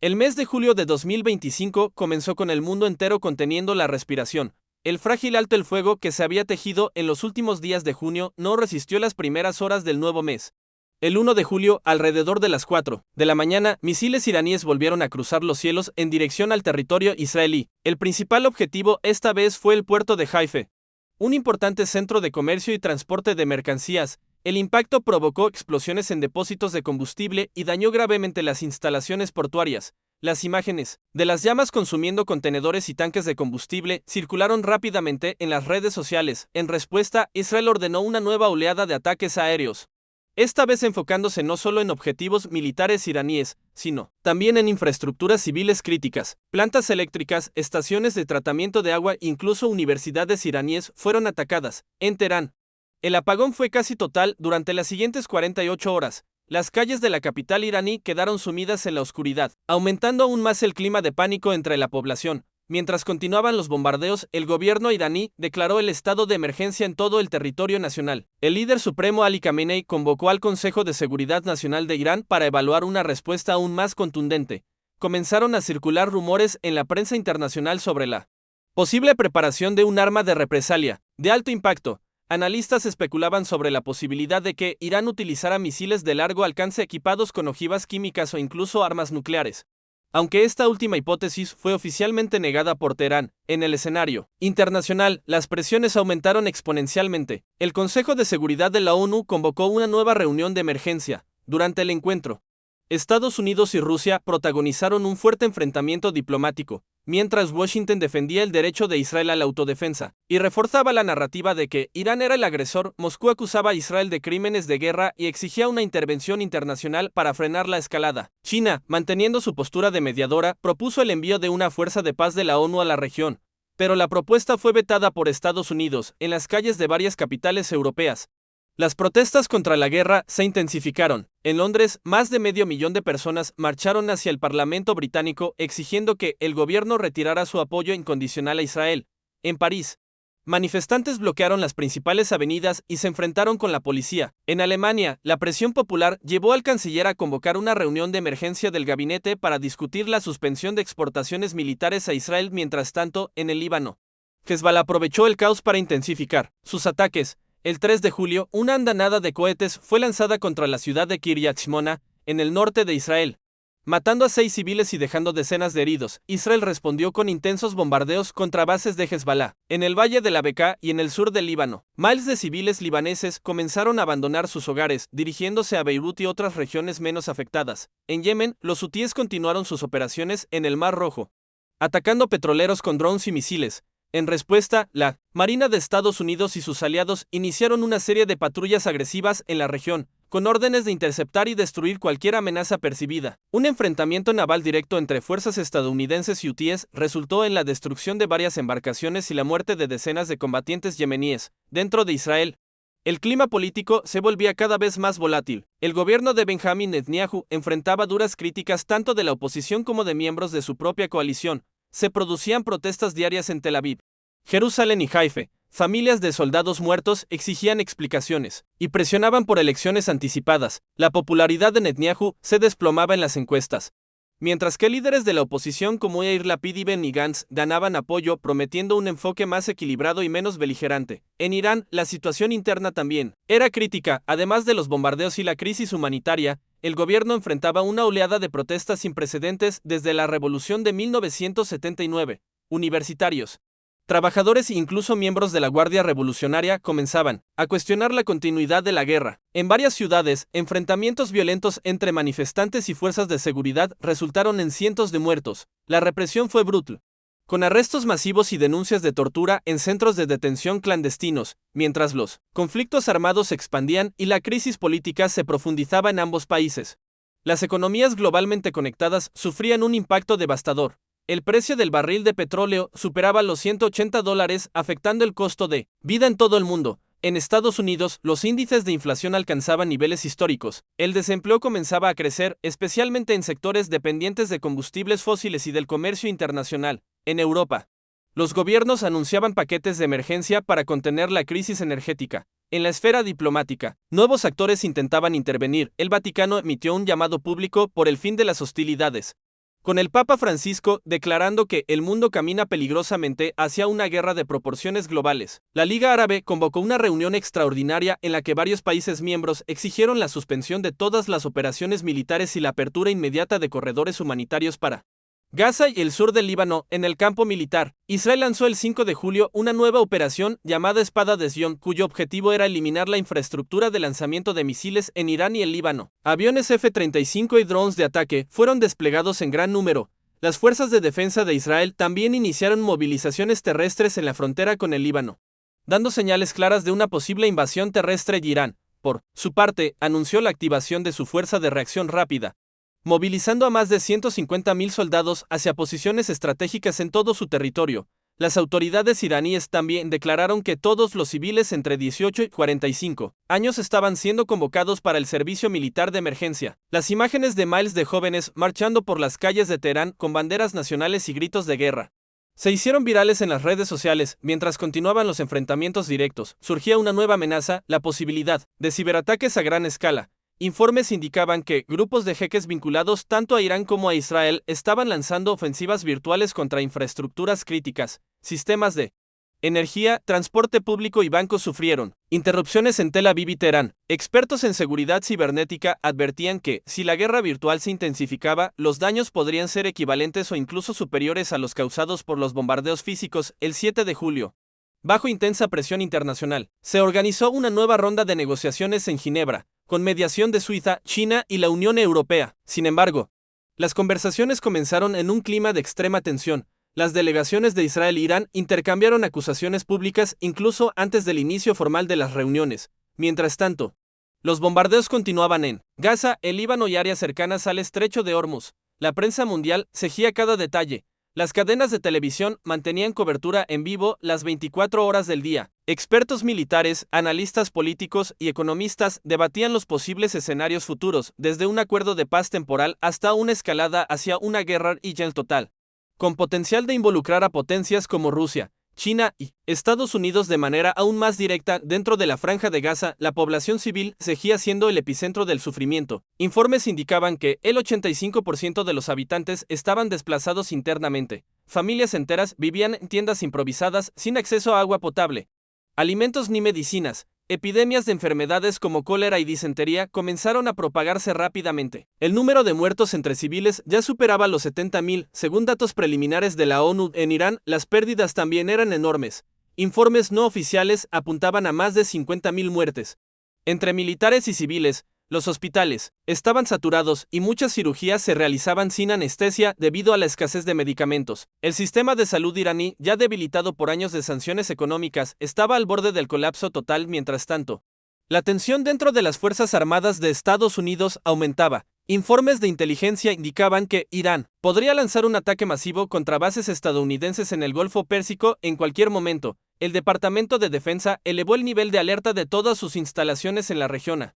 El mes de julio de 2025 comenzó con el mundo entero conteniendo la respiración. El frágil alto el fuego que se había tejido en los últimos días de junio no resistió las primeras horas del nuevo mes. El 1 de julio, alrededor de las 4 de la mañana, misiles iraníes volvieron a cruzar los cielos en dirección al territorio israelí. El principal objetivo esta vez fue el puerto de Haifa, un importante centro de comercio y transporte de mercancías. El impacto provocó explosiones en depósitos de combustible y dañó gravemente las instalaciones portuarias. Las imágenes de las llamas consumiendo contenedores y tanques de combustible circularon rápidamente en las redes sociales. En respuesta, Israel ordenó una nueva oleada de ataques aéreos, esta vez enfocándose no solo en objetivos militares iraníes, sino también en infraestructuras civiles críticas. Plantas eléctricas, estaciones de tratamiento de agua e incluso universidades iraníes fueron atacadas. En Teherán, el apagón fue casi total durante las siguientes 48 horas. Las calles de la capital iraní quedaron sumidas en la oscuridad, aumentando aún más el clima de pánico entre la población. Mientras continuaban los bombardeos, el gobierno iraní declaró el estado de emergencia en todo el territorio nacional. El líder supremo Ali Khamenei convocó al Consejo de Seguridad Nacional de Irán para evaluar una respuesta aún más contundente. Comenzaron a circular rumores en la prensa internacional sobre la posible preparación de un arma de represalia de alto impacto. Analistas especulaban sobre la posibilidad de que Irán utilizara misiles de largo alcance equipados con ojivas químicas o incluso armas nucleares. Aunque esta última hipótesis fue oficialmente negada por Teherán, en el escenario internacional, las presiones aumentaron exponencialmente. El Consejo de Seguridad de la ONU convocó una nueva reunión de emergencia. Durante el encuentro, Estados Unidos y Rusia protagonizaron un fuerte enfrentamiento diplomático, mientras Washington defendía el derecho de Israel a la autodefensa y reforzaba la narrativa de que Irán era el agresor. Moscú acusaba a Israel de crímenes de guerra y exigía una intervención internacional para frenar la escalada. China, manteniendo su postura de mediadora, propuso el envío de una fuerza de paz de la ONU a la región, pero la propuesta fue vetada por Estados Unidos en las calles de varias capitales europeas. Las protestas contra la guerra se intensificaron. En Londres, más de 500.000 de personas marcharon hacia el Parlamento británico exigiendo que el gobierno retirara su apoyo incondicional a Israel. En París, manifestantes bloquearon las principales avenidas y se enfrentaron con la policía. En Alemania, la presión popular llevó al canciller a convocar una reunión de emergencia del gabinete para discutir la suspensión de exportaciones militares a Israel. Mientras tanto, en el Líbano, Hezbollah aprovechó el caos para intensificar sus ataques. El 3 de julio, una andanada de cohetes fue lanzada contra la ciudad de Kiryat Shmona, en el norte de Israel, matando a 6 civiles y dejando decenas de heridos. Israel respondió con intensos bombardeos contra bases de Hezbollah, en el valle de la Bekaa y en el sur del Líbano. Miles de civiles libaneses comenzaron a abandonar sus hogares, dirigiéndose a Beirut y otras regiones menos afectadas. En Yemen, los hutíes continuaron sus operaciones en el Mar Rojo, atacando petroleros con drones y misiles. En respuesta, la Marina de Estados Unidos y sus aliados iniciaron una serie de patrullas agresivas en la región, con órdenes de interceptar y destruir cualquier amenaza percibida. Un enfrentamiento naval directo entre fuerzas estadounidenses y hutíes resultó en la destrucción de varias embarcaciones y la muerte de decenas de combatientes yemeníes. Dentro de Israel, el clima político se volvía cada vez más volátil. El gobierno de Benjamin Netanyahu enfrentaba duras críticas tanto de la oposición como de miembros de su propia coalición. Se producían protestas diarias en Tel Aviv, Jerusalén y Haifa. Familias de soldados muertos exigían explicaciones y presionaban por elecciones anticipadas. La popularidad de Netanyahu se desplomaba en las encuestas, mientras que líderes de la oposición como Yair Lapid y Benny Gantz ganaban apoyo prometiendo un enfoque más equilibrado y menos beligerante. En Irán, la situación interna también era crítica. Además de los bombardeos y la crisis humanitaria, el gobierno enfrentaba una oleada de protestas sin precedentes desde la revolución de 1979. Universitarios, trabajadores e incluso miembros de la Guardia Revolucionaria comenzaban a cuestionar la continuidad de la guerra. En varias ciudades, enfrentamientos violentos entre manifestantes y fuerzas de seguridad resultaron en cientos de muertos. La represión fue brutal, con arrestos masivos y denuncias de tortura en centros de detención clandestinos, mientras los conflictos armados se expandían y la crisis política se profundizaba en ambos países. Las economías globalmente conectadas sufrían un impacto devastador. El precio del barril de petróleo superaba los $180, afectando el costo de vida en todo el mundo. En Estados Unidos, los índices de inflación alcanzaban niveles históricos. El desempleo comenzaba a crecer, especialmente en sectores dependientes de combustibles fósiles y del comercio internacional. En Europa, los gobiernos anunciaban paquetes de emergencia para contener la crisis energética. En la esfera diplomática, nuevos actores intentaban intervenir. El Vaticano emitió un llamado público por el fin de las hostilidades. con el Papa Francisco declarando que el mundo camina peligrosamente hacia una guerra de proporciones globales. La Liga Árabe convocó una reunión extraordinaria en la que varios países miembros exigieron la suspensión de todas las operaciones militares y la apertura inmediata de corredores humanitarios para Gaza y el sur del Líbano. En el campo militar, Israel lanzó el 5 de julio una nueva operación llamada Espada de Sion, cuyo objetivo era eliminar la infraestructura de lanzamiento de misiles en Irán y el Líbano. Aviones F-35 y drones de ataque fueron desplegados en gran número. Las fuerzas de defensa de Israel también iniciaron movilizaciones terrestres en la frontera con el Líbano, dando señales claras de una posible invasión terrestre y Irán, por su parte, anunció la activación de su fuerza de reacción rápida, movilizando a más de 150.000 soldados hacia posiciones estratégicas en todo su territorio. Las autoridades iraníes también declararon que todos los civiles entre 18 y 45 años estaban siendo convocados para el servicio militar de emergencia. Las imágenes de miles de jóvenes marchando por las calles de Teherán con banderas nacionales y gritos de guerra se hicieron virales en las redes sociales. Mientras continuaban los enfrentamientos directos, surgía una nueva amenaza: la posibilidad de ciberataques a gran escala. Informes indicaban que grupos de jeques vinculados tanto a Irán como a Israel estaban lanzando ofensivas virtuales contra infraestructuras críticas. Sistemas de energía, transporte público y bancos sufrieron interrupciones en Tel Aviv y Teherán. Expertos en seguridad cibernética advertían que, si la guerra virtual se intensificaba, los daños podrían ser equivalentes o incluso superiores a los causados por los bombardeos físicos. El 7 de julio, bajo intensa presión internacional, se organizó una nueva ronda de negociaciones en Ginebra, con mediación de Suiza, China y la Unión Europea. Sin embargo, las conversaciones comenzaron en un clima de extrema tensión. Las delegaciones de Israel e Irán intercambiaron acusaciones públicas incluso antes del inicio formal de las reuniones. Mientras tanto, los bombardeos continuaban en Gaza, el Líbano y áreas cercanas al estrecho de Hormuz. La prensa mundial seguía cada detalle. Las cadenas de televisión mantenían cobertura en vivo las 24 horas del día. Expertos militares, analistas políticos y economistas debatían los posibles escenarios futuros, desde un acuerdo de paz temporal hasta una escalada hacia una guerra total, con potencial de involucrar a potencias como Rusia, China y Estados Unidos de manera aún más directa. Dentro de la franja de Gaza, la población civil seguía siendo el epicentro del sufrimiento. Informes indicaban que el 85% de los habitantes estaban desplazados internamente. Familias enteras vivían en tiendas improvisadas sin acceso a agua potable, alimentos ni medicinas. Epidemias de enfermedades como cólera y disentería comenzaron a propagarse rápidamente. El número de muertos entre civiles ya superaba los 70.000, según datos preliminares de la ONU. En Irán, las pérdidas también eran enormes. Informes no oficiales apuntaban a más de 50.000 muertes. Entre militares y civiles, los hospitales estaban saturados y muchas cirugías se realizaban sin anestesia debido a la escasez de medicamentos. El sistema de salud iraní, ya debilitado por años de sanciones económicas, estaba al borde del colapso total. Mientras tanto, la tensión dentro de las Fuerzas Armadas de Estados Unidos aumentaba. Informes de inteligencia indicaban que Irán podría lanzar un ataque masivo contra bases estadounidenses en el Golfo Pérsico en cualquier momento. El Departamento de Defensa elevó el nivel de alerta de todas sus instalaciones en la región.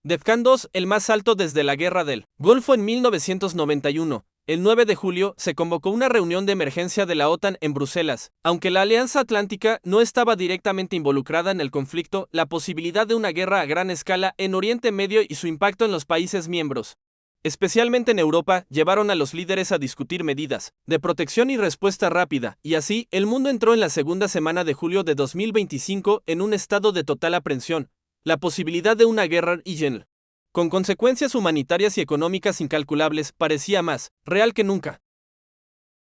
DEFCON 2, el más alto desde la Guerra del Golfo en 1991. El 9 de julio se convocó una reunión de emergencia de la OTAN en Bruselas. Aunque la Alianza Atlántica no estaba directamente involucrada en el conflicto, la posibilidad de una guerra a gran escala en Oriente Medio y su impacto en los países miembros, especialmente en Europa, llevaron a los líderes a discutir medidas de protección y respuesta rápida, y así, el mundo entró en la segunda semana de julio de 2025 en un estado de total aprensión. La posibilidad de una guerra con consecuencias humanitarias y económicas incalculables parecía más real que nunca.